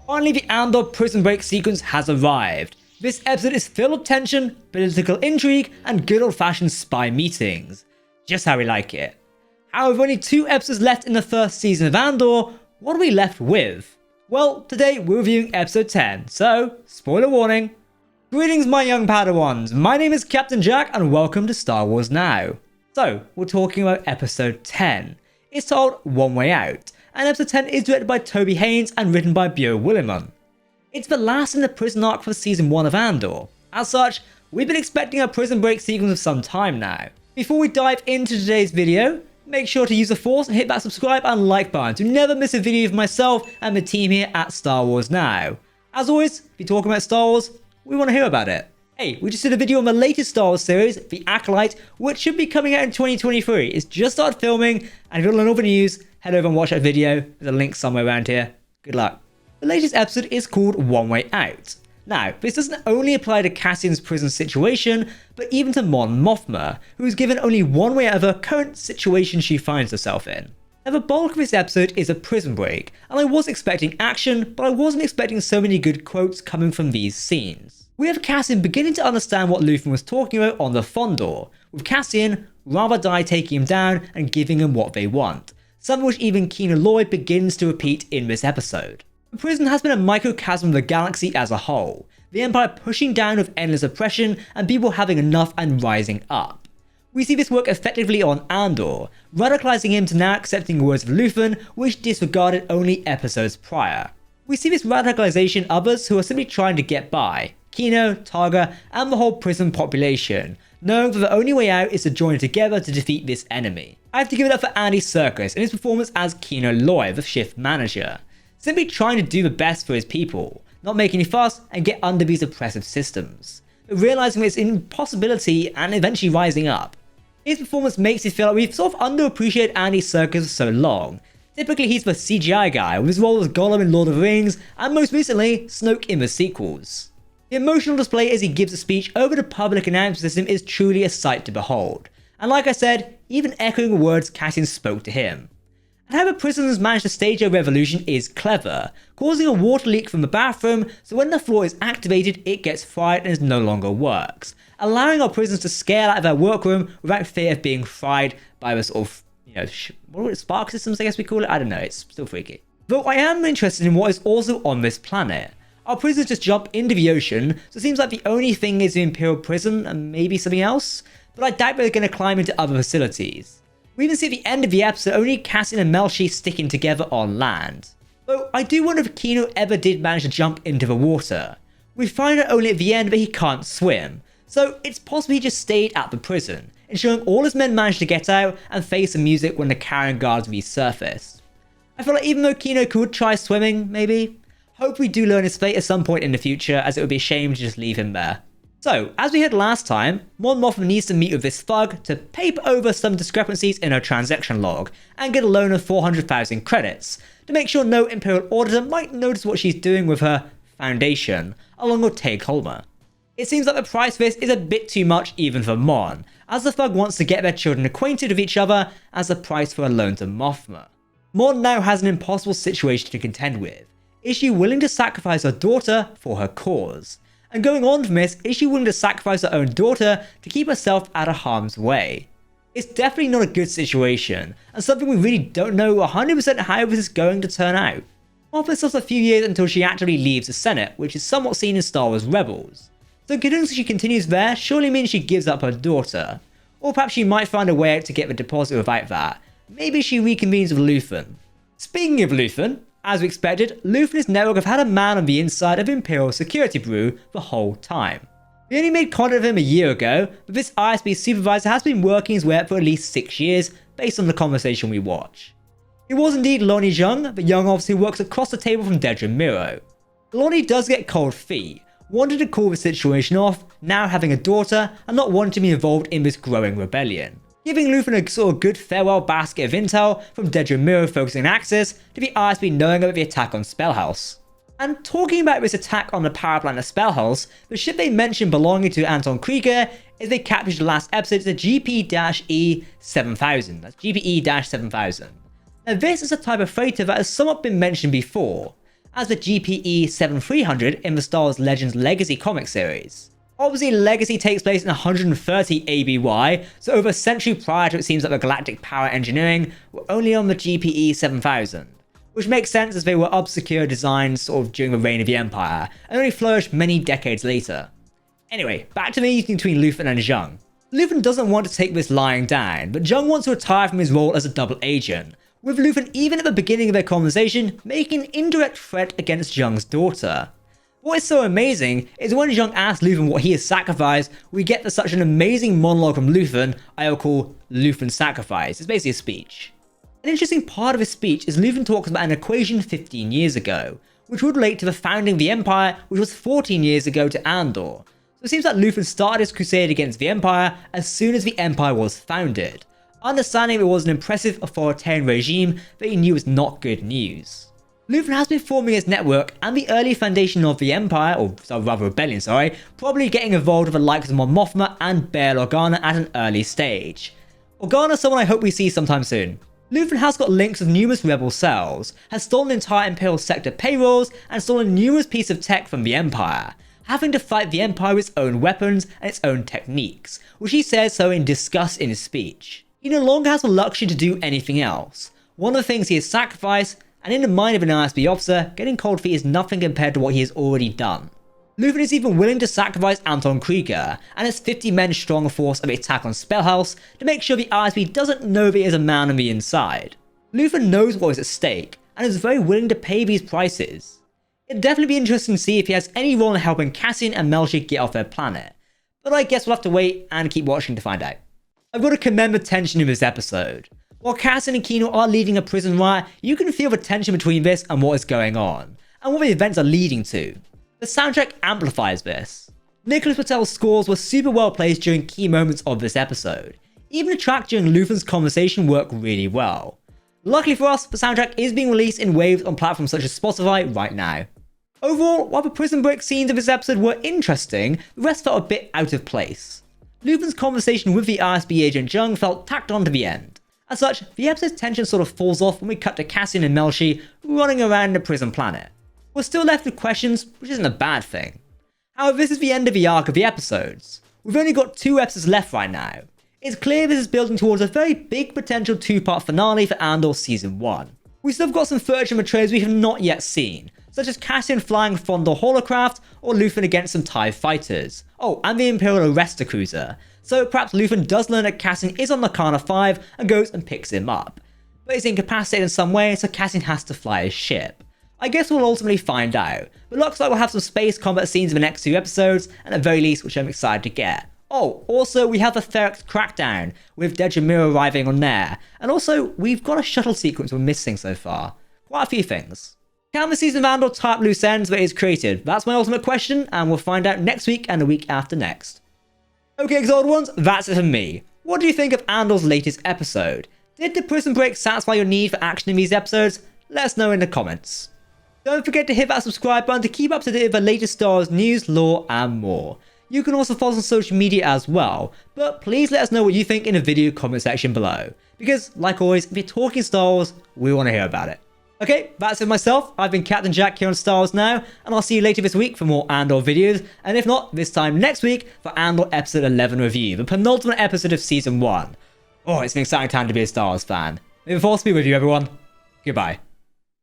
Finally, the Andor prison break sequence has arrived. This episode is filled with tension, political intrigue, and good old-fashioned spy meetings. Just how we like it. However, only 2 episodes left in the first season of Andor. What are we left with? Well, today we're reviewing episode 10, so spoiler warning. Greetings my young Padawans, my name is Captain Jack and welcome to Star Wars Now. So, we're talking about episode 10. It's titled One Way Out, and episode 10 is directed by Toby Haynes and written by Beau Willimon. It's the last in the prison arc for season 1 of Andor. As such, we've been expecting a prison break sequence for some time now. Before we dive into today's video, make sure to use the force and hit that subscribe and like button to never miss a video of myself and the team here at Star Wars Now. As always, if you're talking about Star Wars, we want to hear about it. Hey, we just did a video on the latest Star Wars series, The Acolyte, which should be coming out in 2023. It's just started filming, and if you want to know all the news, head over and watch that video. There's a link somewhere around here. Good luck. The latest episode is called One Way Out. Now, this doesn't only apply to Cassian's prison situation, but even to Mon Mothma, who is given only one way out of her current situation she finds herself in. Now, the bulk of this episode is a prison break, and I was expecting action, but I wasn't expecting so many good quotes coming from these scenes. We have Cassian beginning to understand what Luthen was talking about on the Fondor, with Cassian rather die taking him down and giving him what they want, something which even Kino Lloyd begins to repeat in this episode. The prison has been a microcosm of the galaxy as a whole, the Empire pushing down with endless oppression and people having enough and rising up. We see this work effectively on Andor, radicalizing him to now accepting words of Luthen which disregarded only episodes prior. We see this radicalization others who are simply trying to get by, Kino, Targa, and the whole prison population, knowing that the only way out is to join together to defeat this enemy. I have to give it up for Andy Serkis and his performance as Kino Lloyd, the shift manager. Simply trying to do the best for his people, not making any fuss and get under these oppressive systems, but realizing its impossibility and eventually rising up. His performance makes it feel like we've sort of underappreciated Andy Serkis for so long. Typically he's the CGI guy with his role as Gollum in Lord of the Rings and most recently Snoke in the sequels. The emotional display as he gives a speech over the public announcement system is truly a sight to behold, and like I said, even echoing the words Cassian spoke to him. And how the prisoners managed to stage a revolution is clever, causing a water leak from the bathroom so when the floor is activated it gets fried and no longer works, allowing our prisoners to scale out of their workroom without fear of being fried by the sort of, what are it, spark systems I guess we call it? I don't know, it's still freaky. Though I am interested in what is also on this planet. Our prisoners just jump into the ocean, so it seems like the only thing is the Imperial prison and maybe something else, but I doubt they're going to climb into other facilities. We even see at the end of the episode only Cassian and Melshi sticking together on land. Though I do wonder if Kino ever did manage to jump into the water. We find out only at the end that he can't swim, so it's possible he just stayed at the prison, ensuring all his men managed to get out and face the music when the carrion guards resurface. I feel like even though Kino could try swimming, maybe, hope we do learn his fate at some point in the future as it would be a shame to just leave him there. So, as we heard last time, Mon Mothma needs to meet with this thug to paper over some discrepancies in her transaction log and get a loan of 400,000 credits to make sure no Imperial auditor might notice what she's doing with her foundation, along with Tay Colmer. It seems like the price for this is a bit too much even for Mon, as the thug wants to get their children acquainted with each other as the price for a loan to Mothma. Mon now has an impossible situation to contend with. Is she willing to sacrifice her daughter for her cause? And going on from this, is she willing to sacrifice her own daughter to keep herself out of harm's way? It's definitely not a good situation, and something we really don't know 100% how this is going to turn out. Mothma still has a few years until she actually leaves the Senate, which is somewhat seen in Star Wars Rebels. So considering she continues there, surely means she gives up her daughter. Or perhaps she might find a way out to get the deposit without that. Maybe she reconvenes with Luthen. Speaking of Luthen, as we expected, Luthen and his network have had a man on the inside of Imperial Security Bureau the whole time. We only made contact with him a year ago, but this ISB supervisor has been working his way up for at least 6 years, based on the conversation we watch. It was indeed Lonnie Jung, the young officer who works across the table from Dedra Miro. Lonnie does get cold feet, wanted to call the situation off, now having a daughter, and not wanting to be involved in this growing rebellion. Giving Luthen a sort of good farewell basket of intel from Dedra Miro focusing on Axis to the ISB knowing about the attack on Spellhouse. And talking about this attack on the power plant of Spellhouse, the ship they mentioned belonging to Anton Krieger is they captured the last episode, the GP-E7000. That's GPE-7000. Now this is a type of freighter that has somewhat been mentioned before, as the GPE-7300 in the Star Wars Legends Legacy comic series. Obviously, Legacy takes place in 130 ABY, so over a century prior to it seems like the galactic power engineering were only on the GPE-7000, which makes sense as they were obscure designs sort of during the reign of the Empire, and only flourished many decades later. Anyway, back to the meeting between Luthen and Zhang. Luthen doesn't want to take this lying down, but Zhang wants to retire from his role as a double agent, with Luthen even at the beginning of their conversation making an indirect threat against Zhang's daughter. What is so amazing is when Zhang asks Luthen what he has sacrificed, we get such an amazing monologue from Luthen I will call Luthen's sacrifice. It's basically a speech. An interesting part of his speech is Luthen talks about an equation 15 years ago, which would relate to the founding of the Empire, which was 14 years ago to Andor. So it seems like Luthen started his crusade against the Empire as soon as the Empire was founded, understanding it was an impressive authoritarian regime that he knew was not good news. Luthen has been forming his network and the early foundation of the Empire, or rather rebellion, probably getting involved with the likes of Mothma and Bail Organa at an early stage. Organa is someone I hope we see sometime soon. Luthen has got links with numerous rebel cells, has stolen entire Imperial sector payrolls, and stolen numerous pieces of tech from the Empire, having to fight the Empire with its own weapons and its own techniques, which he says so in disgust in his speech. He no longer has the luxury to do anything else. One of the things he has sacrificed, and in the mind of an ISB officer, getting cold feet is nothing compared to what he has already done. Luthen is even willing to sacrifice Anton Krieger and his 50 men strong force of attack on Spellhouse to make sure the ISB doesn't know that he is a man on the inside. Luthen knows what is at stake and is very willing to pay these prices. It'd definitely be interesting to see if he has any role in helping Cassian and Melshi get off their planet, but I guess we'll have to wait and keep watching to find out. I've got to commend the tension in this episode. While Cassian and Kino are leading a prison riot, you can feel the tension between this and what is going on, and what the events are leading to. The soundtrack amplifies this. Nicholas Patel's scores were super well placed during key moments of this episode. Even the track during Luthen's conversation worked really well. Luckily for us, the soundtrack is being released in waves on platforms such as Spotify right now. Overall, while the prison break scenes of this episode were interesting, the rest felt a bit out of place. Luthen's conversation with the ISB agent Zhang felt tacked on to the end. As such, the episode's tension sort of falls off when we cut to Cassian and Melshi running around the prison planet. We're still left with questions, which isn't a bad thing. However, this is the end of the arc of the episodes. We've only got 2 episodes left right now. It's clear this is building towards a very big potential 2-part finale for Andor Season 1. We still have got some footage and trailers we have not yet seen, such as Cassian flying Fondor Holocraft or Luthen against some TIE fighters. Oh, and the Imperial Arrestor Cruiser. So perhaps Luthen does learn that Cassian is on Nakana 5 and goes and picks him up. But he's incapacitated in some way, so Cassian has to fly his ship. I guess we'll ultimately find out, but looks like we'll have some space combat scenes in the next 2 episodes, and at the very least, which I'm excited to get. Oh, also we have the Therex crackdown, with Dejamir arriving on there, and also we've got a shuttle sequence we're missing so far. Quite a few things. Can the season of Andor tie up loose ends that is created? That's my ultimate question, and we'll find out next week and the week after next. Okay, Exalted Ones, that's it from me. What do you think of Andor's latest episode? Did the prison break satisfy your need for action in these episodes? Let us know in the comments. Don't forget to hit that subscribe button to keep up to date with the latest Star Wars news, lore, and more. You can also follow us on social media as well, but please let us know what you think in the video comment section below. Because, like always, if you're talking Star Wars, we want to hear about it. Okay, that's it myself. I've been Captain Jack here on Star Wars Now, and I'll see you later this week for more Andor videos, and if not, this time next week for Andor Episode 11 review, the penultimate episode of Season 1. Oh, it's an exciting time to be a Star Wars fan. May the Force be with you, everyone. Goodbye.